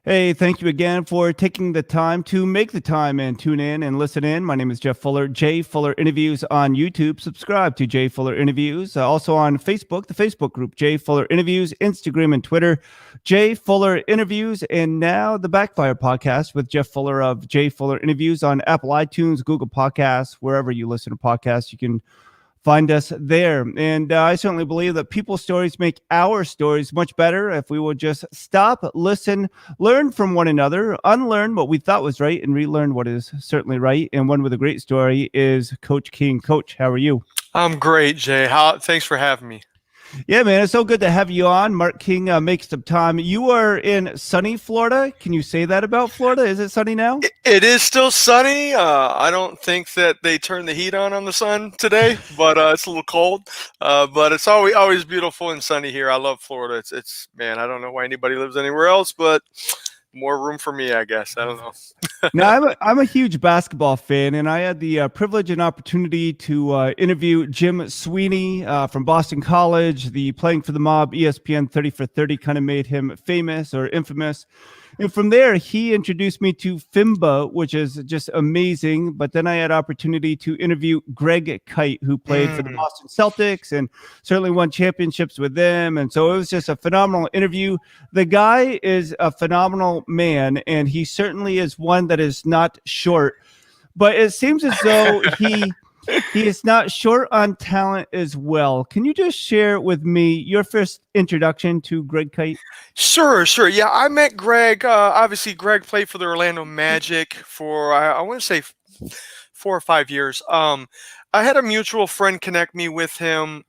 Hey, thank you again for taking the time to make the time and tune in and listen in. My name is Jeff Fuller, Jay Fuller Interviews on YouTube. Subscribe to Jay Fuller Interviews. Also on Facebook, the Facebook group Jay Fuller Interviews, Instagram and Twitter, Jay Fuller Interviews, and now the Backfire Podcast with Jeff Fuller of Jay Fuller Interviews on Apple iTunes, Google Podcasts, wherever you listen to podcasts. You can find us there. And I certainly believe that people's stories make our stories much better if we will just stop, listen, learn from one another, unlearn what we thought was right, and relearn what is certainly right. And one with a great story is Coach King. Coach, how are you? I'm great, Jay. Thanks for having me. Yeah, man, it's so good to have you on. Mark King makes some time. You are in sunny Florida. Can you say that about Florida? Is it sunny now? It is still sunny. I don't think that they turned the heat on the sun today, but it's a little cold. But it's always beautiful and sunny here. I love Florida. It's man, I don't know why anybody lives anywhere else, but more room for me, I guess. I don't know. Now, I'm a huge basketball fan, and I had the privilege and opportunity to interview Jim Sweeney from Boston College. The Playing for the Mob ESPN 30 for 30 kind of made him famous or infamous. And from there, he introduced me to FIMBA, which is just amazing. But then I had opportunity to interview Greg Kite, who played for the Boston Celtics and certainly won championships with them. And so it was just a phenomenal interview. The guy is a phenomenal man, and he certainly is one that is not short. But it seems as though he is not short on talent as well. Can you just share with me your first introduction to Greg Kite? Sure. Yeah, I met Greg. Obviously, Greg played for the Orlando Magic for I want to say 4 or 5 years. I had a mutual friend connect me with him.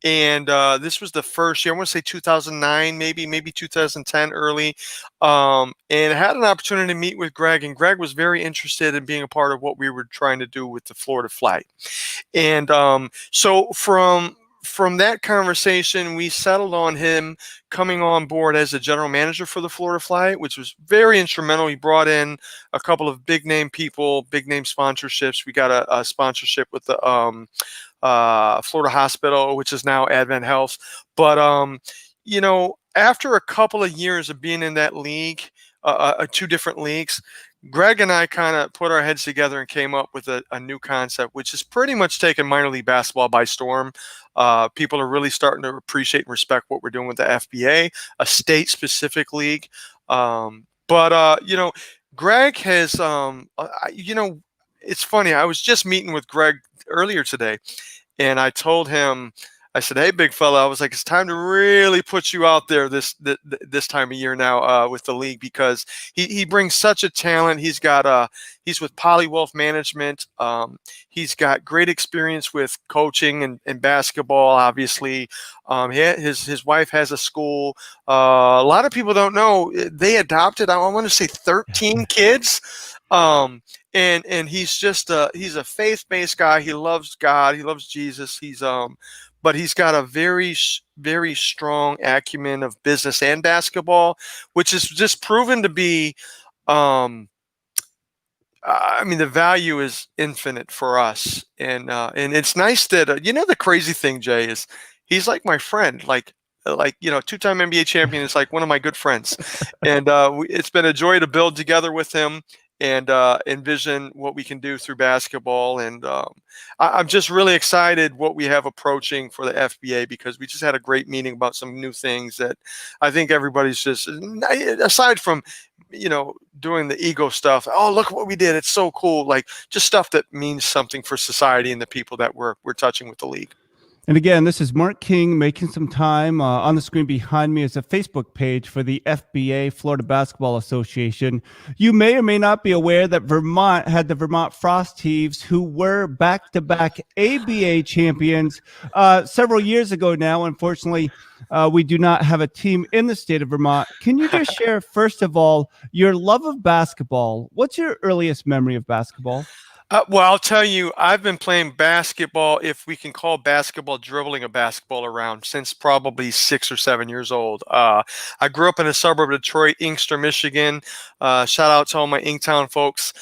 And this was the first year, I want to say 2009, maybe 2010 early. And I had an opportunity to meet with Greg, and Greg was very interested in being a part of what we were trying to do with the Florida Flight. And so from that conversation, we settled on him coming on board as a general manager for the Florida Flight, which was very instrumental. He brought in a couple of big name people, big name sponsorships. We got a sponsorship with the Florida Hospital, which is now Advent Health. But after a couple of years of being in that league, 2 different leagues, Greg and I kind of put our heads together and came up with a new concept, which is pretty much taking minor league basketball by storm. People are really starting to appreciate and respect what we're doing with the FBA, a state-specific league. Greg has, it's funny. I was just meeting with Greg earlier today, and I told him, I said, "Hey, big fella," I was like, "It's time to really put you out there this time of year now with the league, because he brings such a talent. He's with Poly Wealth Management. He's got great experience with coaching and basketball. Obviously, his wife has a school. A lot of people don't know they adopted, I want to say 13 kids. And he's just he's a faith-based guy. He loves God. He loves Jesus. But he's got a very, very strong acumen of business and basketball, which is just proven to be, the value is infinite for us. And it's nice that, the crazy thing, Jay, is he's like my friend, like 2-time NBA champion is like one of my good friends. And it's been a joy to build together with him and envision what we can do through basketball. And I'm just really excited what we have approaching for the FBA, because we just had a great meeting about some new things that I think everybody's just, aside from, doing the ego stuff. Oh, look what we did. It's so cool. Like, just stuff that means something for society and the people that we're touching with the league. And again, this is Mark King making some time. On the screen behind me is a Facebook page for the FBA, Florida Basketball Association. You may or may not be aware that Vermont had the Vermont Frost Thieves, who were back-to-back ABA champions several years ago now. Unfortunately, we do not have a team in the state of Vermont. Can you just share, first of all, your love of basketball? What's your earliest memory of basketball? Well, I'll tell you, I've been playing basketball, if we can call basketball dribbling a basketball around, since probably 6 or 7 years old. I grew up in a suburb of Detroit, Inkster, Michigan. Shout out to all my Inktown folks.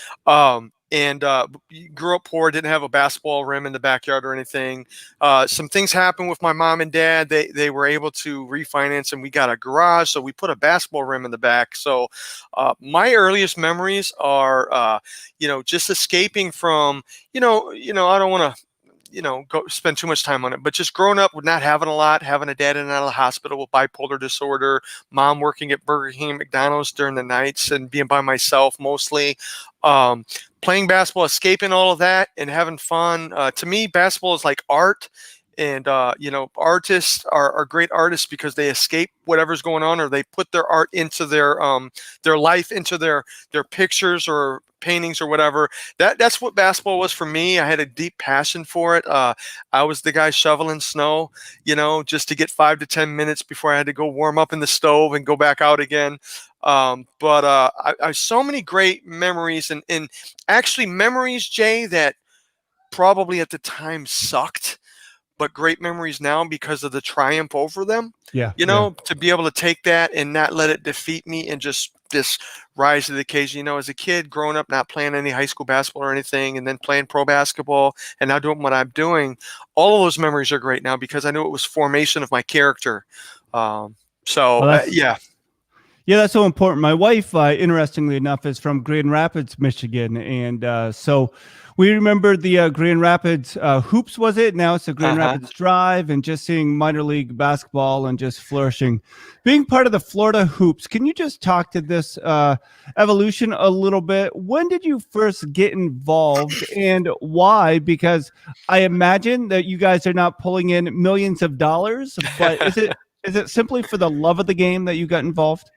and grew up poor, didn't have a basketball rim in the backyard or anything. Some things happened with my mom and dad. They were able to refinance, and we got a garage, so we put a basketball rim in the back. So my earliest memories are, just escaping from, I don't want to go spend too much time on it, but just growing up with not having a lot, having a dad in and out of the hospital with bipolar disorder, mom working at Burger King and McDonald's during the nights and being by myself mostly, playing basketball, escaping all of that and having fun. To me, basketball is like art. And, artists are great artists because they escape whatever's going on, or they put their art into their life, into their pictures or paintings or whatever. That's what basketball was for me. I had a deep passion for it. I was the guy shoveling snow, just to get 5 to 10 minutes before I had to go warm up in the stove and go back out again. But I so many great memories and actually memories, Jay, that probably at the time sucked, but great memories now because of the triumph over them. Yeah. To be able to take that and not let it defeat me and just rise to the occasion. As a kid growing up, not playing any high school basketball or anything, and then playing pro basketball and now doing what I'm doing, all of those memories are great now because I knew it was formation of my character. Well, Yeah. Yeah, that's so important. My wife, interestingly enough, is from Grand Rapids, Michigan. And so we remember the Grand Rapids Hoops, was it? Now it's the Grand Rapids Drive, and just seeing minor league basketball and just flourishing. Being part of the Florida Hoops, can you just talk to this evolution a little bit? When did you first get involved and why? Because I imagine that you guys are not pulling in millions of dollars, but is it simply for the love of the game that you got involved?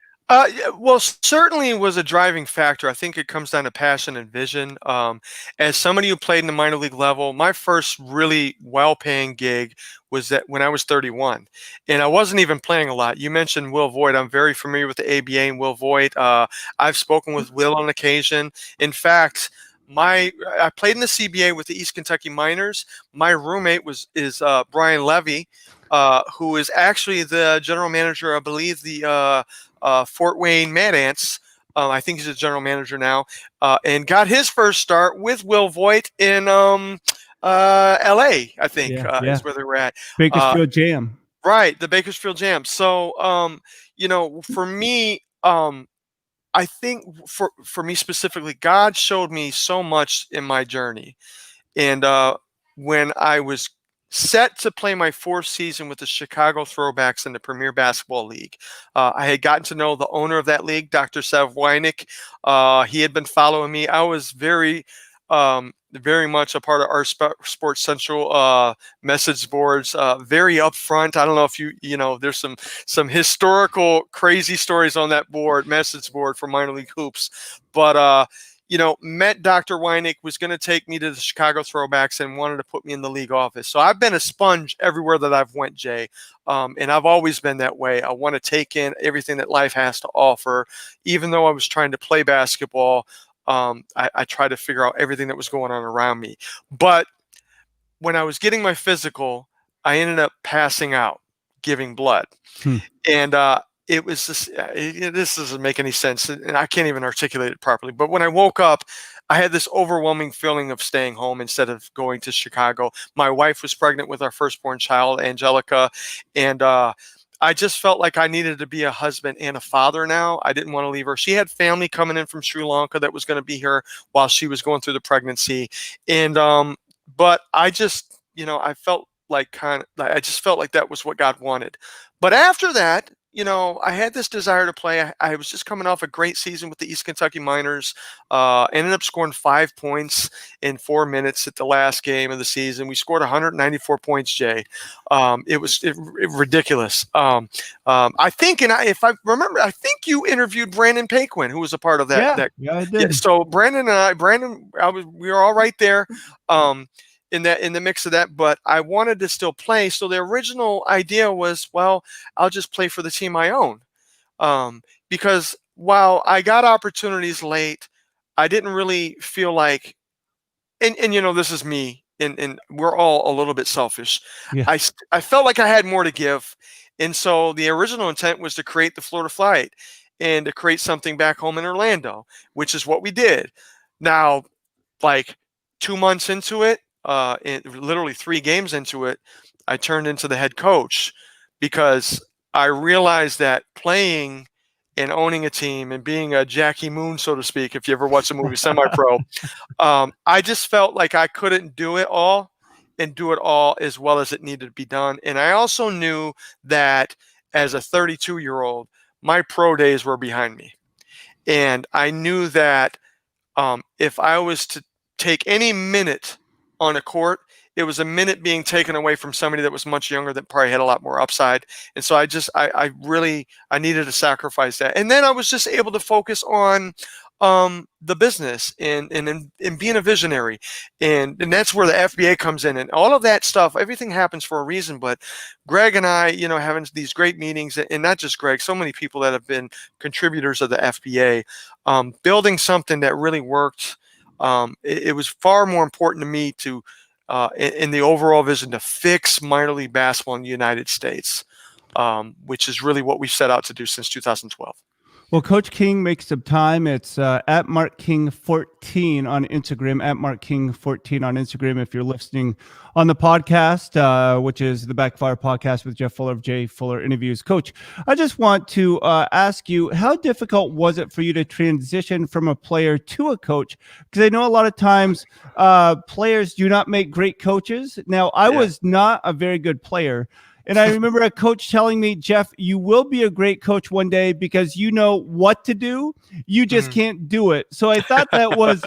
Well, certainly it was a driving factor. I think it comes down to passion and vision. As somebody who played in the minor league level, my first really well-paying gig was that when I was 31, and I wasn't even playing a lot. You mentioned Will Voigt. I'm very familiar with the ABA and Will Voigt. I've spoken with Will on occasion. In fact, I played in the CBA with the East Kentucky Miners. My roommate is Brian Levy, who is actually the general manager, I believe, the Fort Wayne Mad Ants. I think he's a general manager now, and got his first start with Will Voigt in LA, I think, is where they were at. Bakersfield Jam. Right, the Bakersfield Jam. So, for me, I think for me specifically, God showed me so much in my journey. And when I was set to play my 4th season with the Chicago Throwbacks in the Premier Basketball League, I had gotten to know the owner of that league, Dr. Sev Weinig. He had been following me. I was very much a part of our Sports Central message boards, very upfront. I don't know if there's some historical crazy stories on that message board for minor league hoops, but met Dr. Weinig, was going to take me to the Chicago Throwbacks and wanted to put me in the league office. So I've been a sponge everywhere that I've went, Jay. And I've always been that way. I want to take in everything that life has to offer. Even though I was trying to play basketball, I tried to figure out everything that was going on around me. But when I was getting my physical, I ended up passing out, giving blood. And it was this doesn't make any sense, and I can't even articulate it properly. But when I woke up, I had this overwhelming feeling of staying home instead of going to Chicago. My wife was pregnant with our firstborn child, Angelica, and I just felt like I needed to be a husband and a father now. I didn't want to leave her. She had family coming in from Sri Lanka that was going to be here while she was going through the pregnancy. And but I just, I felt like I just felt like that was what God wanted. But after that, I had this desire to play. I was just coming off a great season with the East Kentucky Miners. Ended up scoring 5 points in 4 minutes at the last game of the season. We scored 194 points, Jay. It was ridiculous. I think, if I remember, I think you interviewed Brandon Paquin, who was a part of that. Yeah, I did. So Brandon, we were all right there. In the mix of that, but I wanted to still play. So the original idea was, well, I'll just play for the team I own. Because while I got opportunities late, I didn't really feel like, and this is me, and we're all a little bit selfish. Yeah. I felt like I had more to give. And so the original intent was to create the Florida Flight and to create something back home in Orlando, which is what we did. Now, like 2 months into it, literally 3 games into it, I turned into the head coach because I realized that playing and owning a team and being a Jackie Moon, so to speak, if you ever watch the movie Semi-Pro, I just felt like I couldn't do it all and do it all as well as it needed to be done. And I also knew that as a 32-year-old, my pro days were behind me. And I knew that if I was to take any minute on a court, it was a minute being taken away from somebody that was much younger that probably had a lot more upside. And so I really needed to sacrifice that. And then I was just able to focus on the business and being a visionary. And that's where the FBA comes in and all of that stuff. Everything happens for a reason. But Greg and I, having these great meetings, and not just Greg, so many people that have been contributors of the FBA, building something that really worked. It was far more important to me to in the overall vision to fix minor league basketball in the United States, which is really what we've set out to do since 2012. Well, Coach King makes some time. It's at Mark King 14 on Instagram, at Mark King 14 on Instagram. If you're listening on the podcast, which is the Backfire podcast with Jeff Fuller of Jay Fuller Interviews. Coach, I just want to ask you, how difficult was it for you to transition from a player to a coach? Because I know a lot of times players do not make great coaches. Now, I was not a very good player. And I remember a coach telling me, Jeff, you will be a great coach one day because you know what to do. You just can't do it. So I thought that was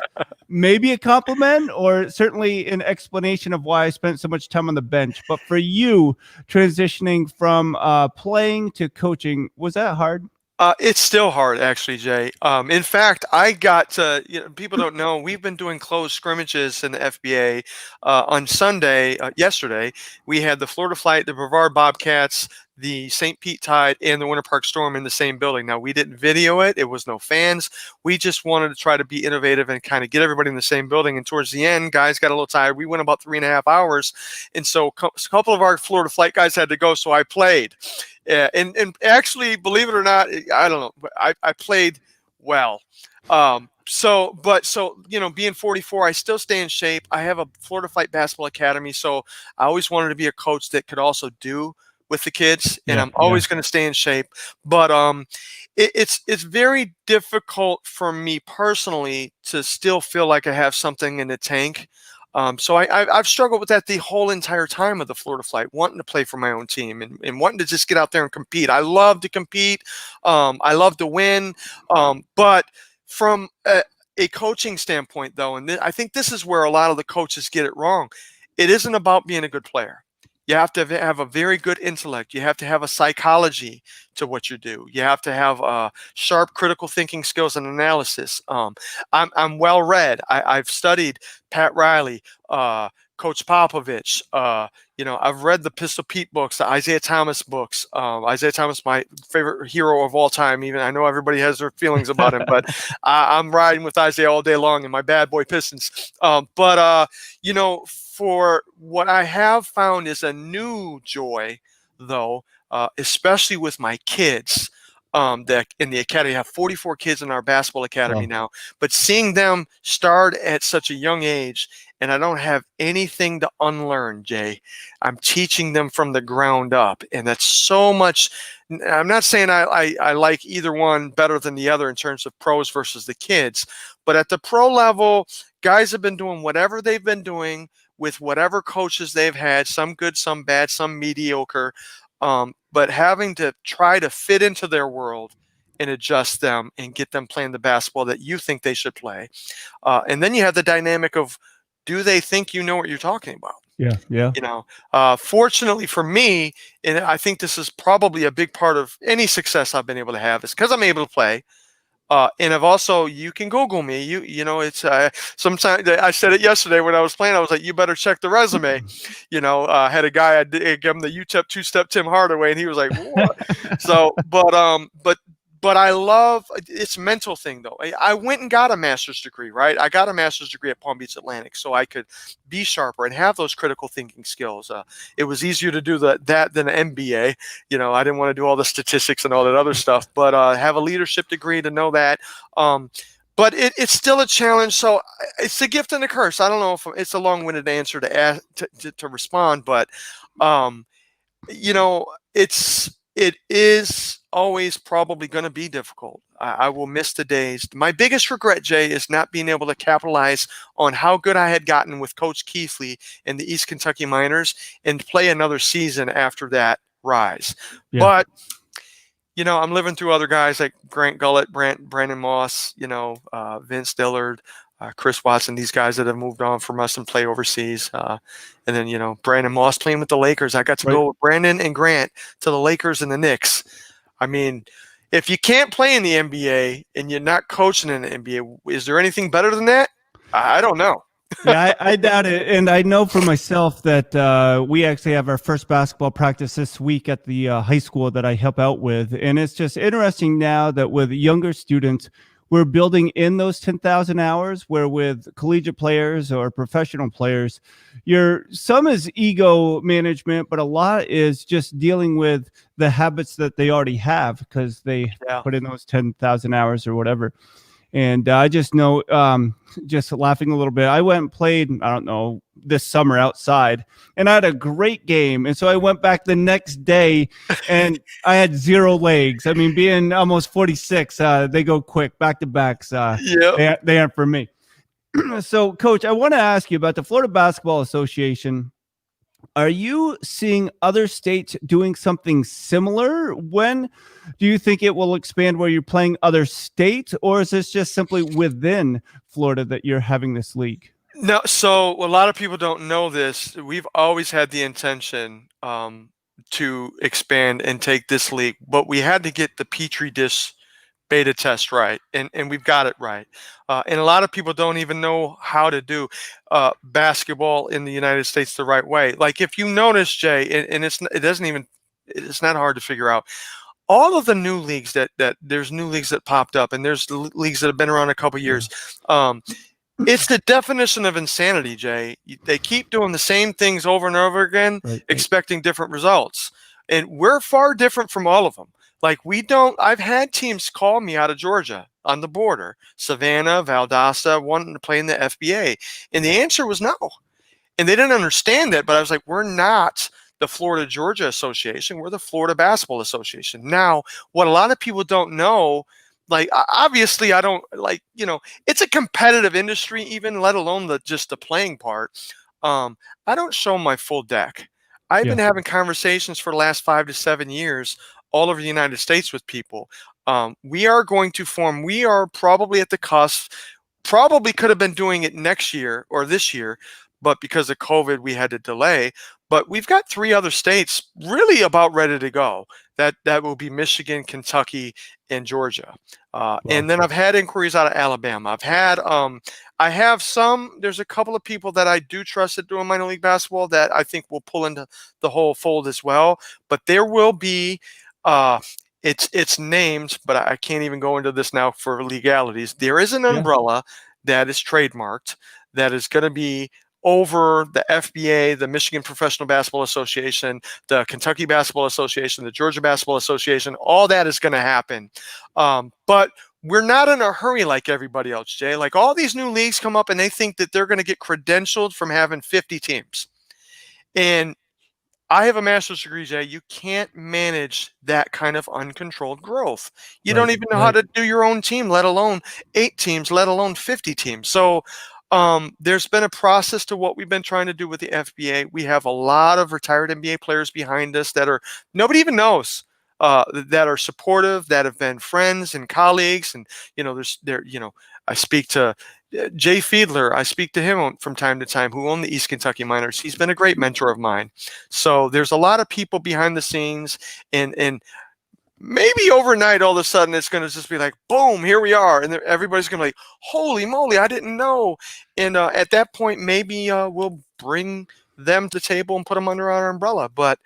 maybe a compliment or certainly an explanation of why I spent so much time on the bench. But for you, transitioning from playing to coaching, was that hard? It's still hard, actually, Jay. In fact, I got to, people don't know, we've been doing closed scrimmages in the FBA. On Sunday, yesterday, we had the Florida Flight, the Brevard Bobcats, the St. Pete Tide, and the Winter Park Storm in the same building. Now, we didn't video it. It was no fans. We just wanted to try to be innovative and kind of get everybody in the same building. And towards the end, guys got a little tired. We went about 3.5 hours. And so a couple of our Florida Flight guys had to go, so I played. Yeah, and actually, believe it or not, I don't know, but I played well. So being 44, I still stay in shape. I have a Florida Flight Basketball Academy, so I always wanted to be a coach that could also do with the kids, and I'm always going to stay in shape. But it's very difficult for me personally to still feel like I have something in the tank. So I've struggled with that the whole entire time of the Florida Flight, wanting to play for my own team and wanting to just get out there and compete. I love to compete. I love to win. But from a coaching standpoint, though, and I think this is where a lot of the coaches get it wrong. It isn't about being a good player. You have to have a very good intellect. You have to have a psychology to what you do. You have to have sharp critical thinking skills and analysis. I'm well read. I've studied Pat Riley, Coach Popovich. I've read the Pistol Pete books, the Isaiah Thomas books. Isaiah Thomas, my favorite hero of all time. Even I know everybody has their feelings about him, but I'm riding with Isaiah all day long in my bad boy Pistons. For what I have found is a new joy, though, especially with my kids. That in the academy, I have 44 kids in our basketball academy now, but seeing them start at such a young age, and I don't have anything to unlearn, Jay. I'm teaching them from the ground up, and that's so much. I'm not saying I like either one better than the other in terms of pros versus the kids, but at the pro level, guys have been doing whatever they've been doing with whatever coaches they've had, some good, some bad, some mediocre. But having to try to fit into their world and adjust them and get them playing the basketball that you think they should play. And then you have the dynamic of, do they think you know what you're talking about? Yeah. Fortunately for me, and I think this is probably a big part of any success I've been able to have, is because I'm able to play. And I've also, you can Google me, it's sometimes I said it yesterday when I was playing, I was like, you better check the resume. Had a guy, I gave him the UTEP two-step Tim Hardaway, and he was like, what? So, but I love, it's a mental thing though. I went and got a master's degree, right? I got a master's degree at Palm Beach Atlantic so I could be sharper and have those critical thinking skills. It was easier to do that than an MBA. I didn't want to do all the statistics and all that other stuff, but have a leadership degree to know that. but it's still a challenge. So it's a gift and a curse. I don't know if it's a long-winded answer to ask, to respond, but um, you know, it is always probably going to be difficult. I will miss the days. My biggest regret, Jay, is not being able to capitalize on how good I had gotten with Coach Keithley in the East Kentucky Miners and play another season after that rise. Yeah. But I'm living through other guys like Grant Gullett, Brandon Moss, Vince Dillard, Chris Watson, these guys that have moved on from us and play overseas. And then, Brandon Moss playing with the Lakers. I got to go with Brandon and Grant to the Lakers and the Knicks. I mean, if you can't play in the NBA and you're not coaching in the NBA, is there anything better than that? I don't know. Yeah, I doubt it. And I know for myself that we actually have our first basketball practice this week at the high school that I help out with. And it's just interesting now that with younger students, we're building in those 10,000 hours, where with collegiate players or professional players, some is ego management, but a lot is just dealing with the habits that they already have because they put in those 10,000 hours or whatever. And I just know, just laughing a little bit, I went and played, I don't know, this summer outside, and I had a great game. And so I went back the next day and I had 0 legs. I mean, being almost 46, they go quick, back to backs. They aren't for me. So, Coach, I want to ask you about the Florida Basketball Association. Are you seeing other states doing something similar? When do you think it will expand where you're playing other states, or is this just simply within Florida that you're having this league? No, so a lot of people don't know this. We've always had the intention to expand and take this league, but we had to get the Petri dish beta test right, and we've got it right. And a lot of people don't even know how to do basketball in the United States the right way. Like if you notice, Jay, and it's not hard to figure out. All of the new leagues that there's new leagues that popped up, and there's leagues that have been around a couple years. It's the definition of insanity, Jay. They keep doing the same things over and over again, expecting different results. And we're far different from all of them. Like I've had teams call me out of Georgia on the border, Savannah, Valdosta, wanting to play in the FBA. And the answer was no. And they didn't understand that, but I was like, we're not the Florida Georgia Association. We're the Florida Basketball Association. Now, what a lot of people don't know, like obviously I don't it's a competitive industry, even let alone just the playing part. I don't show my full deck. I've been having conversations for the last 5 to 7 years all over the United States with people. We are going to form, we are probably at the cusp, probably could have been doing it next year or this year, but because of COVID, we had to delay. But we've got 3 other states really about ready to go. That will be Michigan, Kentucky, and Georgia. And then I've had inquiries out of Alabama. There's a couple of people that I do trust at doing minor league basketball that I think will pull into the whole fold as well. But there will be, it's named, but I can't even go into this now for legalities. There is an umbrella that is trademarked that is going to be over the FBA, the Michigan Professional Basketball Association, the Kentucky Basketball Association, the Georgia Basketball Association. All that is going to happen. But we're not in a hurry like everybody else, Jay. Like all these new leagues come up and they think that they're going to get credentialed from having 50 teams. And I have a master's degree, Jay. You can't manage that kind of uncontrolled growth. You don't even know how to do your own team, let alone 8 teams, let alone 50 teams. So there's been a process to what we've been trying to do with the FBA. We have a lot of retired NBA players behind us that nobody even knows, that are supportive, that have been friends and colleagues. And, I speak to Jay Fiedler. I speak to him from time to time, who owned the East Kentucky Miners. He's been a great mentor of mine. So there's a lot of people behind the scenes, and maybe overnight, all of a sudden, it's going to just be like, boom, here we are. And everybody's going to be like, holy moly, I didn't know. And at that point, maybe we'll bring them to the table and put them under our umbrella. But,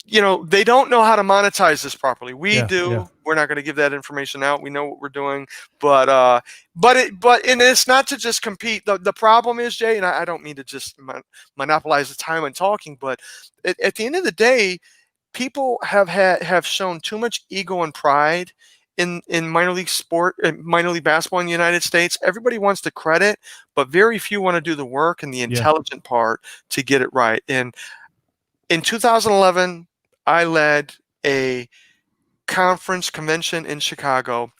they don't know how to monetize this properly. We do. Yeah. We're not going to give that information out. We know what we're doing. But it's not to just compete. The problem is, Jay, and I don't mean to just monopolize the time on talking, but at the end of the day, people have shown too much ego and pride in minor league sport, minor league basketball in the United States. Everybody wants the credit, but very few want to do the work and the Yeah. intelligent part to get it right. And in 2011, I led a conference convention in Chicago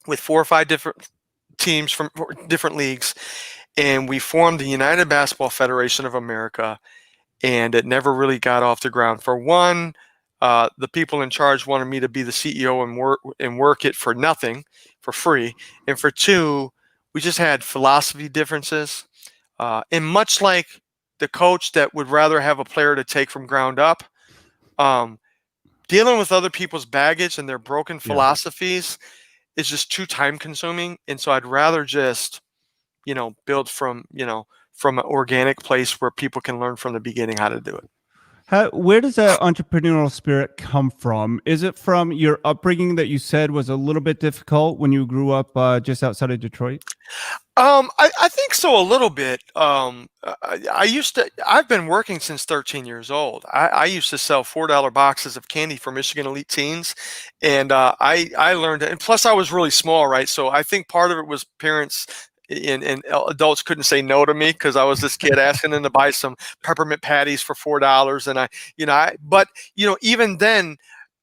with 4 or 5 different teams from different leagues, and we formed the United Basketball Federation of America, and it never really got off the ground. For one, the people in charge wanted me to be the CEO and work it for nothing, for free. And for two, we just had philosophy differences. And much like the coach that would rather have a player to take from ground up, dealing with other people's baggage and their broken philosophies is just too time consuming. And so I'd rather just, build from an organic place where people can learn from the beginning how to do it. Where does that entrepreneurial spirit come from? Is it from your upbringing that you said was a little bit difficult when you grew up just outside of Detroit? I think so, a little bit. I've been working since 13 years old. I used to sell $4 boxes of candy for Michigan Elite Teens. And I learned it. And plus I was really small, right? So I think part of it was parents and adults couldn't say no to me because I was this kid asking them to buy some peppermint patties for $4. And even then,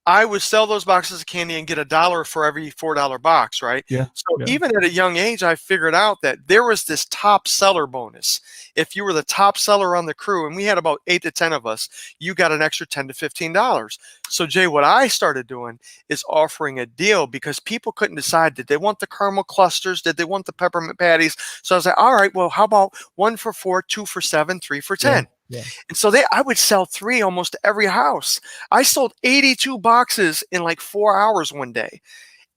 I would sell those boxes of candy and get $1 for every $4 box, right? Yeah. So even at a young age, I figured out that there was this top seller bonus. If you were the top seller on the crew, and we had about 8 to 10 of us, you got an extra $10 to $15. So Jay, what I started doing is offering a deal because people couldn't decide, did they want the caramel clusters? Did they want the peppermint patties? So I was like, all right, well, how about 1 for $4, 2 for $7, 3 for $10? Yeah. And so I would sell 3 almost to every house. I sold 82 boxes in like 4 hours one day.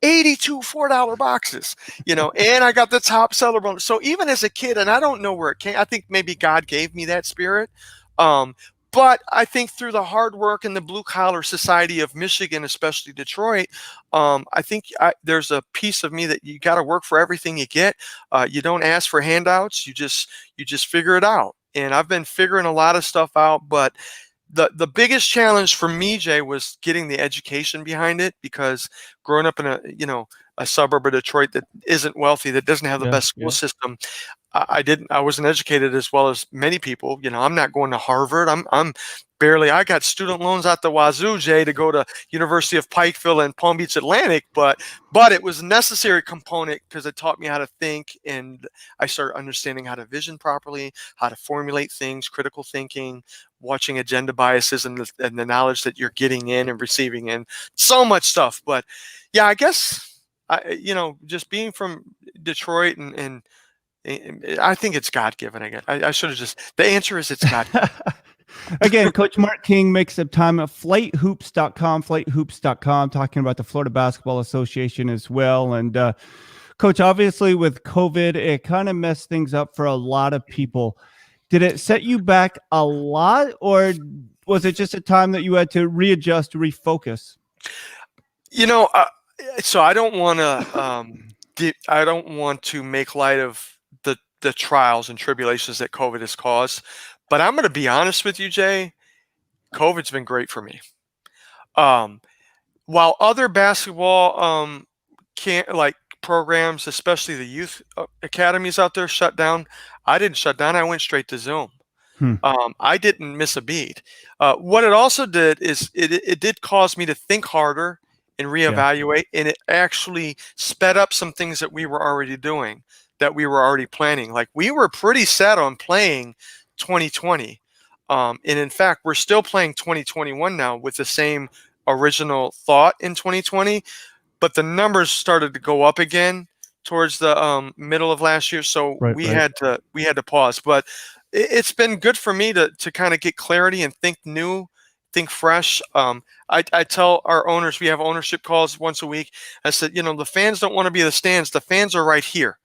82 $4 boxes, and I got the top seller bonus. So even as a kid, and I don't know where it came, I think maybe God gave me that spirit. But I think through the hard work and the blue collar society of Michigan, especially Detroit, I think there's a piece of me that you got to work for everything you get. You don't ask for handouts. You just figure it out. And I've been figuring a lot of stuff out, but the biggest challenge for me, Jay, was getting the education behind it, because growing up in a suburb of Detroit that isn't wealthy, that doesn't have the best school system, I wasn't educated as well as many people. I'm not going to Harvard. I'm barely, I got student loans out the wazoo, Jay, to go to University of Pikeville and Palm Beach Atlantic, but it was a necessary component because it taught me how to think, and I started understanding how to vision properly, how to formulate things, critical thinking, watching agenda biases, and the knowledge that you're getting in and receiving in, so much stuff. But yeah, I guess just being from Detroit and I think it's God-given. Again, I should have the answer is it's God-given. Again, Coach Mark King makes up time at flighthoops.com, talking about the Florida Basketball Association as well. And Coach, obviously with COVID, it kind of messed things up for a lot of people. Did it set you back a lot, or was it just a time that you had to readjust, refocus? So I don't want to make light of the trials and tribulations that COVID has caused. But I'm going to be honest with you, Jay, COVID's been great for me. While other basketball programs, especially the youth academies out there, shut down, I didn't shut down. I went straight to Zoom. I didn't miss a beat. What it also did is it did cause me to think harder and reevaluate, and it actually sped up some things that we were already doing, that we were already planning. Like, we were pretty set on playing 2020. And in fact, we're still playing 2021 now with the same original thought in 2020, but the numbers started to go up again towards the middle of last year. So we had to pause, but it's been good for me to kind of get clarity and think new, think fresh. I tell our owners, we have ownership calls once a week. I said, the fans don't want to be in the stands. The fans are right here.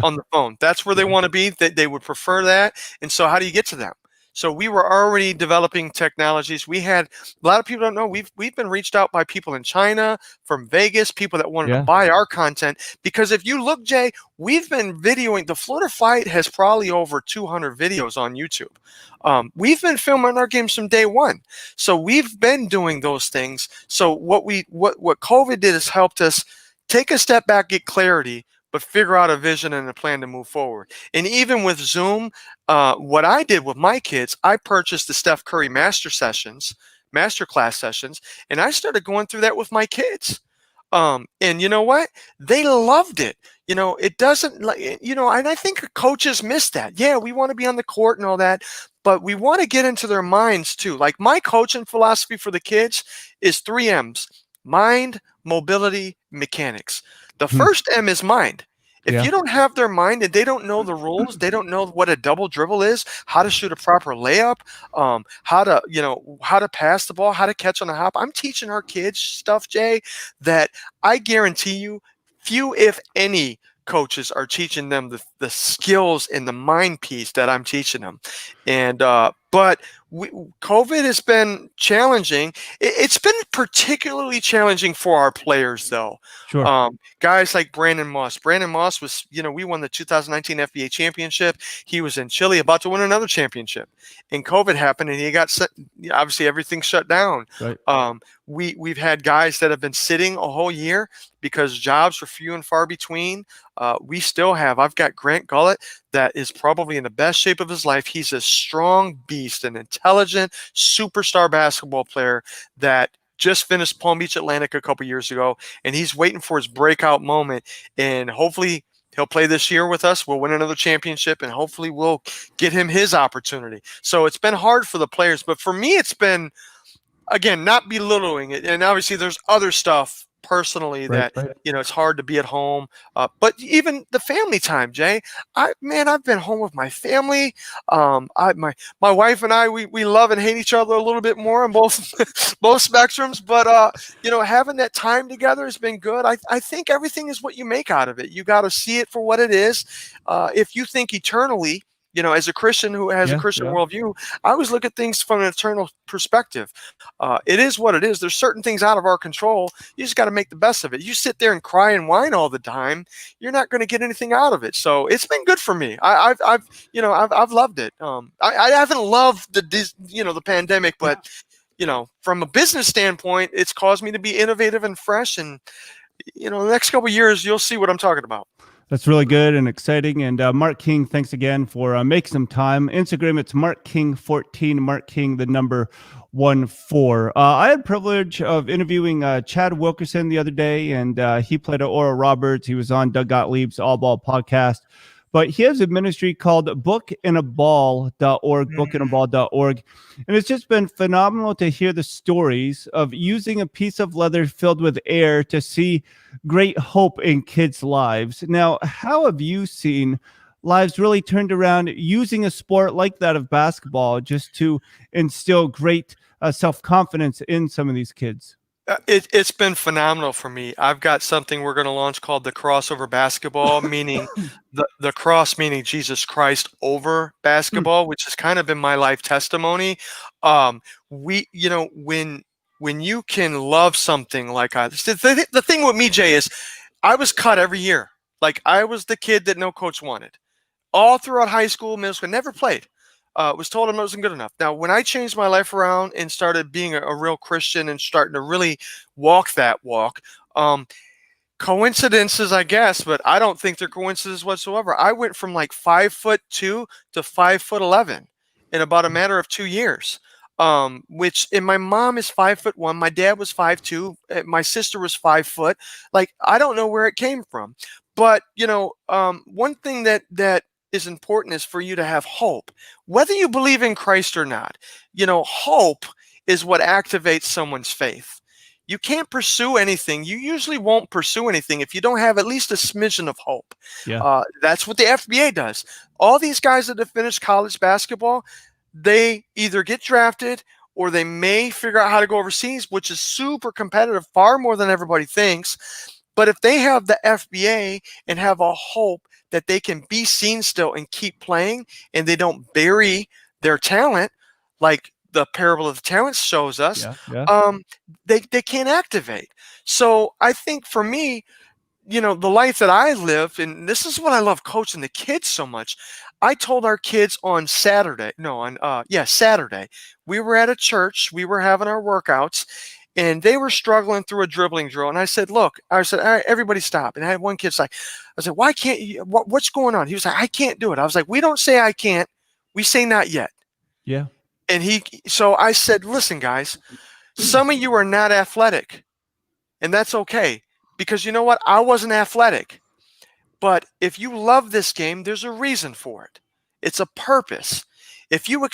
On the phone. That's where they want to be. They would prefer that. And so how do you get to them? So we were already developing technologies. We had, a lot of people don't know, we've been reached out by people in China, from Vegas, people that wanted to buy our content. Because if you look, Jay, we've been videoing, the Florida Fight has probably over 200 videos on YouTube. We've been filming our games from day one. So we've been doing those things. So what COVID did is helped us take a step back, get clarity, but figure out a vision and a plan to move forward. And even with Zoom, what I did with my kids, I purchased the Steph Curry master class sessions, and I started going through that with my kids. And you know what? They loved it. It doesn't like, and I think coaches miss that. Yeah, we want to be on the court and all that, but we want to get into their minds too. Like my coaching philosophy for the kids is 3 M's: mind, mobility, mechanics. The Hmm. first M is mind. If Yeah. you don't have their mind and they don't know the rules, they don't know what a double dribble is, how to shoot a proper layup, how to pass the ball, how to catch on the hop. I'm teaching our kids stuff, Jay, that I guarantee you few, if any, coaches are teaching them the skills and the mind piece that I'm teaching them. And but COVID has been challenging. It's been particularly challenging for our players, though. Sure. Guys like Brandon Moss. Brandon Moss was, we won the 2019 FBA championship. He was in Chile about to win another championship, and COVID happened, and he got set. Obviously, everything shut down. Right. We've had guys that have been sitting a whole year because jobs were few and far between. We still have. I've got Grant Gullett that is probably in the best shape of his life. He's a strong beast, an intelligent superstar basketball player that just finished Palm Beach Atlantic a couple years ago, and he's waiting for his breakout moment. And hopefully he'll play this year with us. We'll win another championship, and hopefully we'll get him his opportunity. So it's been hard for the players, but for me, it's been, again, not belittling it. And obviously there's other stuff personally Right. that, it's hard to be at home. But even the family time, Jay, I've been home with my family. My wife and I, we love and hate each other a little bit more on both both spectrums. But having that time together has been good. I think everything is what you make out of it. You got to see it for what it is. If you think eternally, as a Christian who has a Christian worldview, I always look at things from an eternal perspective. It is what it is. There's certain things out of our control. You just got to make the best of it. You sit there and cry and whine all the time, you're not going to get anything out of it. So it's been good for me. I've loved it. I haven't loved the pandemic, but from a business standpoint, it's caused me to be innovative and fresh. And the next couple of years, you'll see what I'm talking about. That's really good and exciting. And Mark King, thanks again for making some time. Instagram, it's Mark King 14, Mark King, the number 14. I had the privilege of interviewing Chad Wilkerson the other day, and he played at Oral Roberts. He was on Doug Gottlieb's All Ball podcast. But he has a ministry called bookinaBall.org, bookinaBall.org. And it's just been phenomenal to hear the stories of using a piece of leather filled with air to see great hope in kids' lives. Now, how have you seen lives really turned around using a sport like that of basketball just to instill great self-confidence in some of these kids? It's been phenomenal for me. I've got something we're going to launch called the crossover basketball, meaning the cross, meaning Jesus Christ over basketball, which has kind of been my life testimony. When you can love something like the thing with me, Jay, is I was cut every year. Like I was the kid that no coach wanted. All throughout high school, middle school, never played. Was told I wasn't good enough. Now, when I changed my life around and started being a real Christian and starting to really walk that walk, coincidences, I guess, but I don't think they're coincidences whatsoever. I went from like 5'2" to 5'11" in about a matter of 2 years. And my mom is 5'1", my dad was 5'2", my sister was 5 foot. Like I don't know where it came from, but one thing that is important is for you to have hope, whether you believe in Christ or not. Hope is what activates someone's faith. You can't pursue anything. You usually won't pursue anything if you don't have at least a smidgen of hope. Yeah. That's what the FBA does. All these guys that have finished college basketball, they either get drafted or they may figure out how to go overseas, which is super competitive, far more than everybody thinks. But if they have the FBA and have a hope that they can be seen still and keep playing, and they don't bury their talent, like the parable of the talents shows us, they can't activate. So I think for me, the life that I live, and this is what I love coaching the kids so much. I told our kids on Saturday, we were at a church, we were having our workouts, and they were struggling through a dribbling drill. And I said, look, I said, all right, everybody stop. And I had one kid say, I said, why can't you, what's going on? He was like, I can't do it. I was like, we don't say I can't. We say not yet. Yeah. And so I said, listen, guys, some of you are not athletic, and that's okay, because you know what? I wasn't athletic. But if you love this game, there's a reason for it. It's a purpose. If you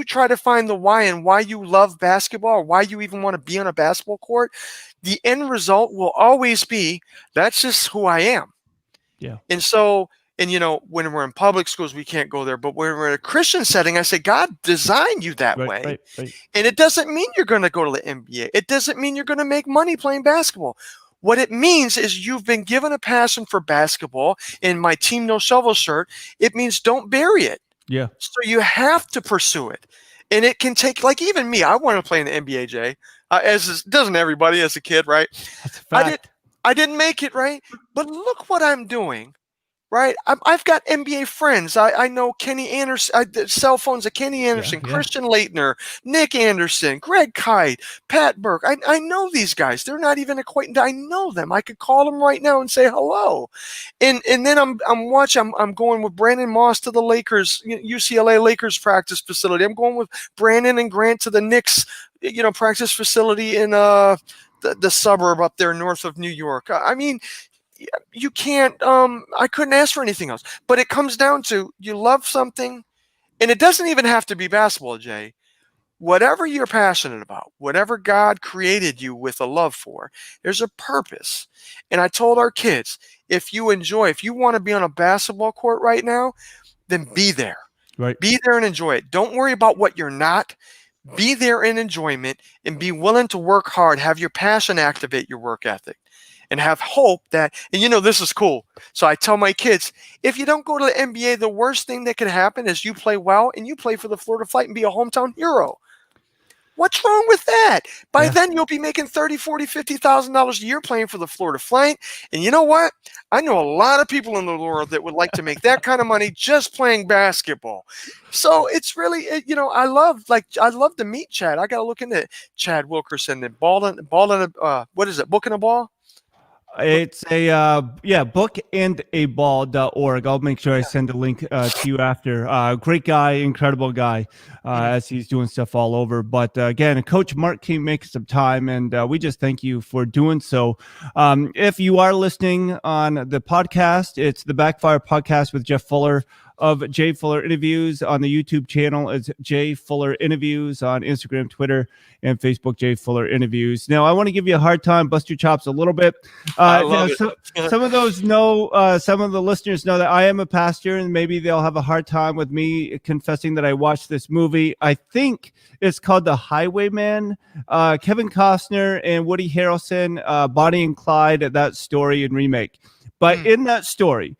try to find the why and why you love basketball, or why you even want to be on a basketball court, the end result will always be, that's just who I am. Yeah. And so, and when we're in public schools, we can't go there. But when we're in a Christian setting, I say, God designed you that way. Right. And it doesn't mean you're going to go to the NBA. It doesn't mean you're going to make money playing basketball. What it means is you've been given a passion for basketball. In my Team No Shovel shirt, it means don't bury it. Yeah. So you have to pursue it. And it can take, like even me, I want to play in the NBA, Jay, doesn't everybody as a kid, right? That's a fact. I didn't make it, right? But look what I'm doing. Right, I've got NBA friends. I know Kenny Anderson. Cell phones of Kenny Anderson, Yeah. Christian Leitner, Nick Anderson, Greg Kite, Pat Burke. I know these guys. They're not even acquainted. I know them. I could call them right now and say hello. And then I'm watching. I'm going with Brandon Moss to the Lakers, UCLA Lakers practice facility. I'm going with Brandon and Grant to the Knicks, practice facility in the suburb up there north of New York. I mean, you can't, I couldn't ask for anything else. But it comes down to, you love something, and it doesn't even have to be basketball, Jay. Whatever you're passionate about, whatever God created you with a love for, there's a purpose. And I told our kids, if you want to be on a basketball court right now, then be there. Right. Be there and enjoy it. Don't worry about what you're not. Be there in enjoyment and be willing to work hard. Have your passion activate your work ethic. And have hope that, and this is cool. So I tell my kids, if you don't go to the NBA, the worst thing that could happen is you play well and you play for the Florida Flight and be a hometown hero. What's wrong with that? By then you'll be making $30,000, $40,000, $50,000 a year playing for the Florida Flight. And you know what? I know a lot of people in the world that would like to make that kind of money just playing basketball. So it's really, I love to meet Chad. I got to look into Chad Wilkerson and what is it? Book and a Ball? It's a bookandaball.org. I'll make sure I send a link to you after. Great guy, incredible guy, as he's doing stuff all over. But again, Coach Mark King makes some time, and we just thank you for doing so. If you are listening on the podcast, it's the Backfire Podcast with Jeff Fuller of Jay Fuller Interviews. On the YouTube channel, it's Jay Fuller Interviews. On Instagram, Twitter, and Facebook, Jay Fuller Interviews. Now, I want to give you a hard time, bust your chops a little bit. I love it. Some of those some of the listeners know that I am a pastor, and maybe they'll have a hard time with me confessing that I watched this movie. I think it's called The Highwayman. Kevin Costner and Woody Harrelson, Bonnie and Clyde, that story and remake. But in that story,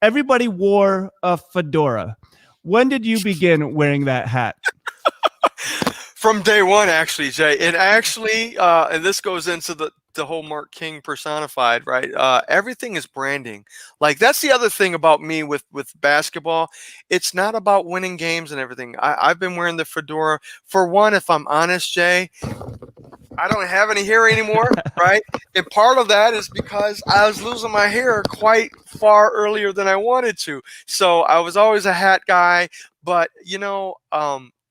everybody wore a fedora. When did you begin wearing that hat? From day one, actually, Jay. And actually, and this goes into the whole Mark King personified, right? Everything is branding. Like, that's the other thing about me with basketball. It's not about winning games and everything. I've been wearing the fedora. For one, if I'm honest, Jay, I don't have any hair anymore, right? And part of that is because I was losing my hair quite far earlier than I wanted to. So I was always a hat guy, but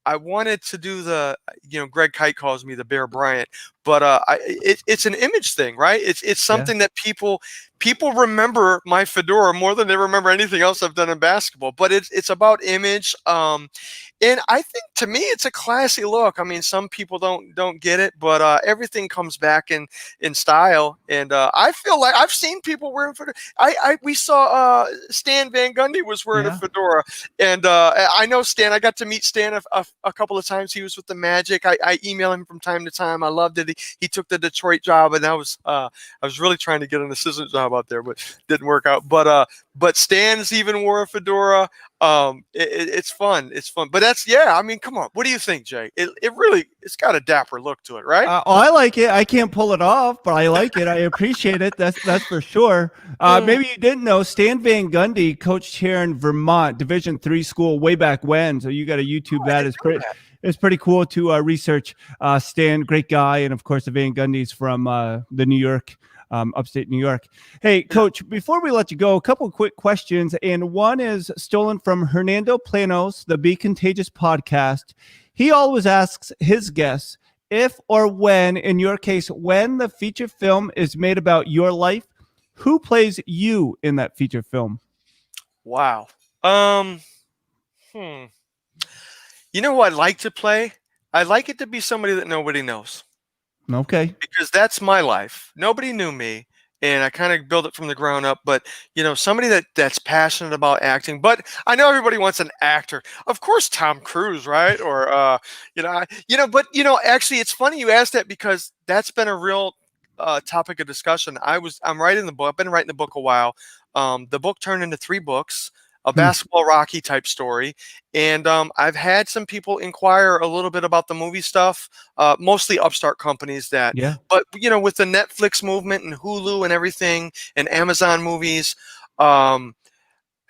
I wanted to do Greg Kite calls me the Bear Bryant, but it's an image thing, right? It's something that people remember my fedora more than they remember anything else I've done in basketball. But it's about image, and I think to me it's a classy look. I mean, some people don't get it, but everything comes back in style. And I feel like I've seen people wearing fedora. We saw Stan Van Gundy was wearing a fedora, and I know Stan. I got to meet Stan a couple of times. He was with the Magic. I email him from time to time. I loved it. He took the Detroit job, and I was really trying to get an assistant job out there, but didn't work out. But Stan's even wore a fedora. It's fun. It's fun. But I mean, come on. What do you think, Jay? It's got a dapper look to it, right? I like it. I can't pull it off, but I like it. I appreciate it. That's for sure. Maybe you didn't know Stan Van Gundy coached here in Vermont, Division III school way back when. So you got to YouTube that. it's pretty cool to research Stan, great guy, and of course the Van Gundys from the New York, upstate New York. Hey, Coach, before we let you go, a couple of quick questions, and one is stolen from Hernando Planos, the Be Contagious podcast. He always asks his guests if or when, in your case, when the feature film is made about your life, who plays you in that feature film? Wow. You know who I'd like to play? I'd like it to be somebody that nobody knows, Okay. because that's my life. Nobody knew me, and I kind of built it from the ground up. But somebody that's passionate about acting. But I know everybody wants an actor. Of course, Tom Cruise, right? Or But actually, it's funny you asked that, because that's been a real topic of discussion. I'm writing the book. I've been writing the book a while. The book turned into 3 books. A basketball Rocky type story. And I've had some people inquire a little bit about the movie stuff, mostly upstart companies but with the Netflix movement and Hulu and everything and Amazon movies, my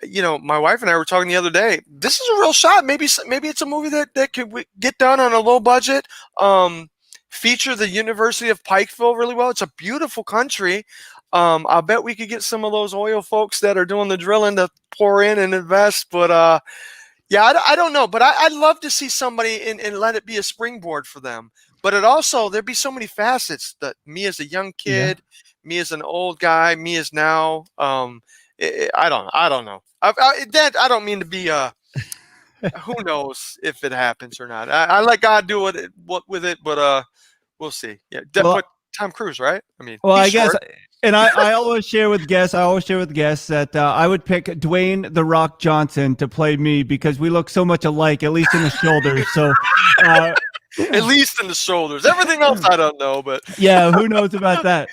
wife and I were talking the other day, this is a real shot. Maybe it's a movie that could get done on a low budget, feature the University of Pikeville really well. It's a beautiful country. I bet we could get some of those oil folks that are doing the drilling to pour in and invest. But I don't know. But I'd love to see somebody and let it be a springboard for them. But there'd be so many facets, that me as a young kid, me as an old guy, me as now. I don't know. I don't mean to be who knows if it happens or not. I let God do what with it, but we'll see. Yeah, but Tom Cruise, right? I mean, well, I short. guess, and I always share with guests. That I would pick Dwayne the Rock Johnson to play me, because we look so much alike, at least in the shoulders. So, at least in the shoulders. Everything else, I don't know, but yeah, who knows about that?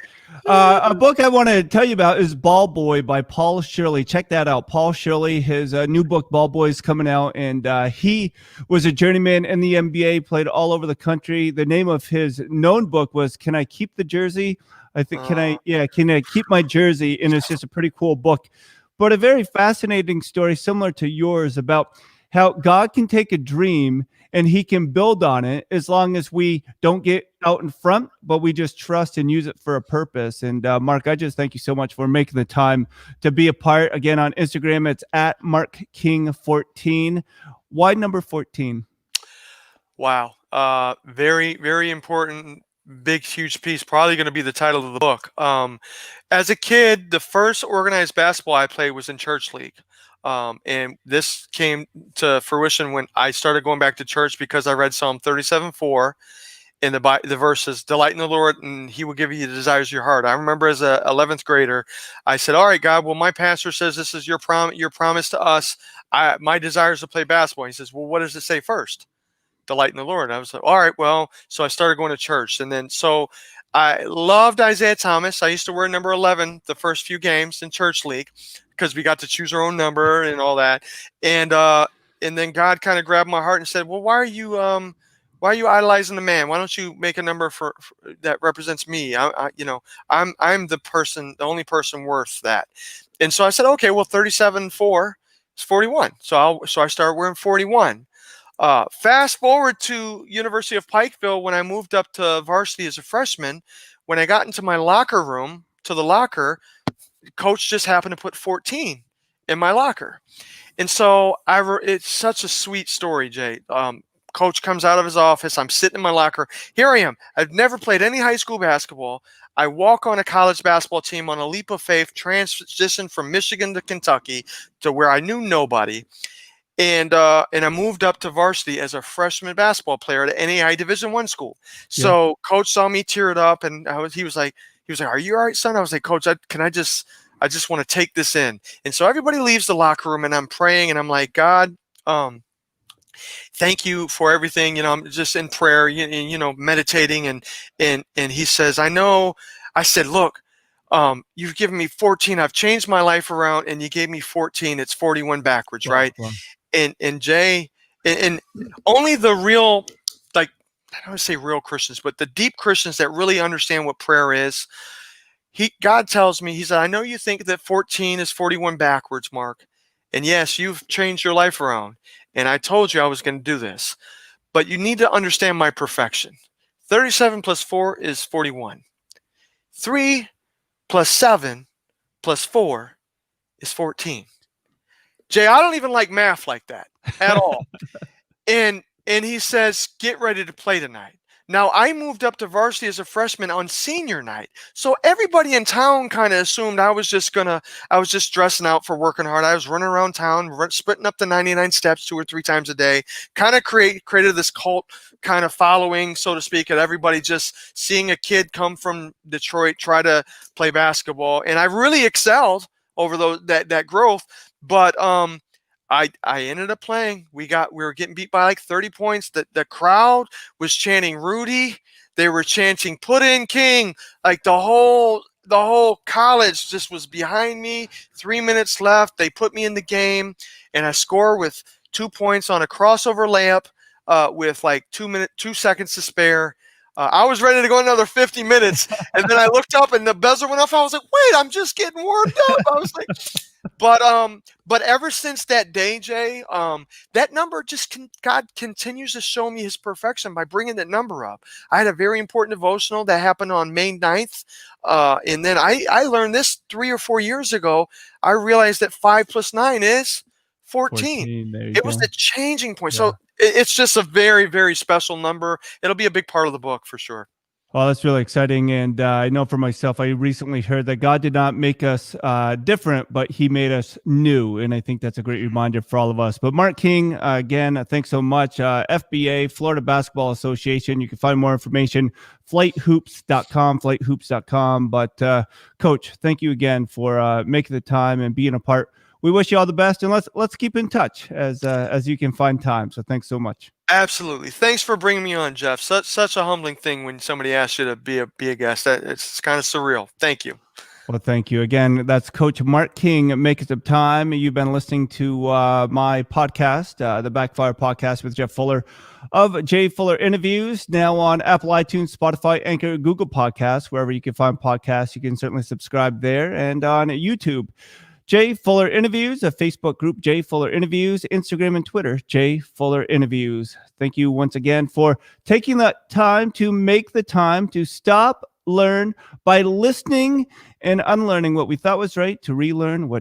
A book I want to tell you about is Ball Boy by Paul Shirley. Check that out. Paul Shirley, his new book, Ball Boy, is coming out, and he was a journeyman in the NBA, played all over the country. The name of his known book was Can I Keep the Jersey? I think, Can I Keep My Jersey? And it's just a pretty cool book, but a very fascinating story similar to yours about how God can take a dream and he can build on it, as long as we don't get out in front, but we just trust and use it for a purpose. And Mark, I just thank you so much for making the time to be a part. Again, on Instagram, it's at MarkKing14. Why number 14? Wow. Very, very important, big, huge piece. Probably going to be the title of the book. As a kid, the first organized basketball I played was in church league. And this came to fruition when I started going back to church, because I read Psalm 37:4 in the verses, delight in the Lord and he will give you the desires of your heart. I remember as a 11th grader, I said, all right, God, well, my pastor says this is your promise to us. My desire is to play basketball. He says, well, what does it say first? Delight in the Lord. I was like, all right, well, so I started going to church. And then, so I loved Isaiah Thomas. I used to wear number 11 the first few games in church league, because we got to choose our own number and all that. And then God kind of grabbed my heart and said, well, why are you idolizing the man? Why don't you make a number for that represents me? I'm the only person worth that. And so I said, okay, well, 37:4 is 41. So I started wearing 41. Fast forward to University of Pikeville, when I moved up to varsity as a freshman. When I got into my locker room, to the locker, coach just happened to put 14 in my locker. And so it's such a sweet story, Jay. Coach comes out of his office. I'm sitting in my locker. Here I am. I've never played any high school basketball. I walk on a college basketball team on a leap of faith, transition from Michigan to Kentucky, to where I knew nobody. And I moved up to varsity as a freshman basketball player at NAI Division I school. So coach saw me tear it up, and he was like, are you all right, son? I was like, coach, I just want to take this in. And so everybody leaves the locker room, and I'm praying, and I'm like, God, thank you for everything. I'm just in prayer, meditating, and he says, I know. I said, look, you've given me 14. I've changed my life around, and you gave me 14. It's 41 backwards, right? Wow. And Jay, and only the real, like, I don't want to say real Christians, but the deep Christians that really understand what prayer is, God tells me, he said, I know you think that 14 is 41 backwards, Mark. And yes, you've changed your life around. And I told you I was going to do this. but you need to understand my perfection. 37 plus 4 is 41. 3 plus 7 plus 4 is 14. Jay, I don't even like math like that at all. And he says, get ready to play tonight. Now, I moved up to varsity as a freshman on senior night. So everybody in town kind of assumed I was just dressing out for working hard. I was running around town, sprinting up the 99 steps 2 or 3 times a day, kind of created this cult kind of following, so to speak, of everybody just seeing a kid come from Detroit, try to play basketball. And I really excelled over that growth. But I ended up playing. We were getting beat by like 30 points. The crowd was chanting Rudy. They were chanting put in King. Like the whole college just was behind me. 3 minutes left. They put me in the game, and I score with 2 points on a crossover layup with like 2 seconds to spare. I was ready to go another 50 minutes, and then I looked up and the buzzer went off. I was like, wait, I'm just getting warmed up. I was like, but ever since that day, Jay, that number God continues to show me his perfection by bringing that number up. I had a very important devotional that happened on May 9th. And then I learned this 3 or 4 years ago. I realized that 5 plus 9 is 14. It was the changing point. Yeah. So it's just a very, very special number. It'll be a big part of the book for sure. Well, that's really exciting. And I know for myself, I recently heard that God did not make us different, but he made us new. And I think that's a great reminder for all of us. But Mark King, again, thanks so much. FBA, Florida Basketball Association. You can find more information, flighthoops.com. But Coach, thank you again for making the time and being a part. We wish you all the best, and let's keep in touch as you can find time. So thanks so much. Absolutely. Thanks for bringing me on, Jeff. Such a humbling thing when somebody asks you to be a guest. It's kind of surreal. Thank you. Well, thank you again. That's Coach Mark King making some time. You've been listening to my podcast, the Backfire Podcast with Jeff Fuller of Jay Fuller Interviews, now on Apple, iTunes, Spotify, Anchor, Google Podcasts, wherever you can find podcasts. You can certainly subscribe there, and on YouTube. Jay Fuller Interviews, a Facebook group, Jay Fuller Interviews, Instagram and Twitter, Jay Fuller Interviews. Thank you once again for taking the time to make the time to stop, learn by listening and unlearning what we thought was right, to relearn what